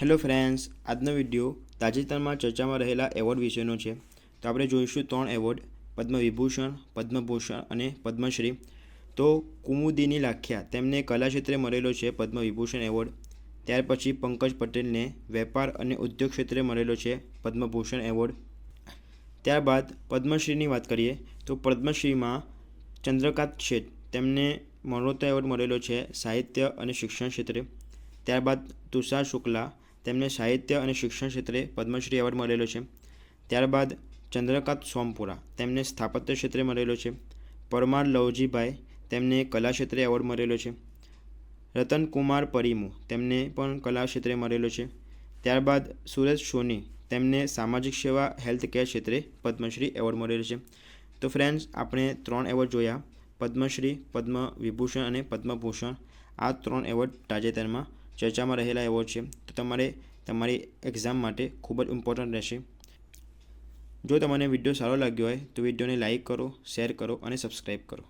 Hello friends, આજનો video તાજેતરમાં ચર્ચામાં રહેલા એવોર્ડ વિશેનો છે. તો આપણે જોઈશું 3 એવોર્ડ: પદ્મવિભૂષણ, પદ્મભૂષણ અને પદ્મશ્રી. તો કુમુદિની લાખ્યા તેમને કલા ક્ષેત્રે મળેલો છે પદ્મવિભૂષણ એવોર્ડ. ત્યાર પછી પંકજ પટેલને વેપાર અને ઉદ્યોગ ક્ષેત્રે મળેલો છે પદ્મભૂષણ એવોર્ડ. ત્યારબાદ પદ્મશ્રીની વાત કરીએ તો પદ્મશ્રીમાં ચંદ્રકાંત શેઠ તેમને મરણોત્તર એવોર્ડ મળેલો છે સાહિત્ય અને શિક્ષણ ક્ષેત્રે. ત્યારબાદ તુષાર શુક્લા તેમને સાહિત્ય અને શિક્ષણ ક્ષેત્રે પદ્મશ્રી એવોર્ડ મળેલો છે. ત્યારબાદ ચંદ્રકાંત સોમપુરા તેમને સ્થાપત્ય ક્ષેત્રે મળેલો છે. પરમાર લવજીભાઈ તેમને કલા ક્ષેત્રે એવોર્ડ મળેલો છે. રતનકુમાર પરિમુ તેમને પણ કલા ક્ષેત્રે મળેલો છે. ત્યારબાદ સુરેશ સોની તેમને સામાજિક સેવા હેલ્થ કેર ક્ષેત્રે પદ્મશ્રી એવોર્ડ મળેલો છે. તો ફ્રેન્ડ્સ, આપણે 3 એવોર્ડ જોયા: પદ્મશ્રી, પદ્મવિભૂષણ અને પદ્મભૂષણ. આ 3 એવોર્ડ તાજેતરમાં ચર્ચામાં રહેલા એવોર્ડ છે. તો તમારી એક્ઝામ માટે ખૂબ જ ઇમ્પોર્ટન્ટ રહેશે. જો તમને વિડીયો સારો લાગ્યો હોય તો વિડીયોને લાઇક કરો, શેર કરો અને સબસ્ક્રાઈબ કરો.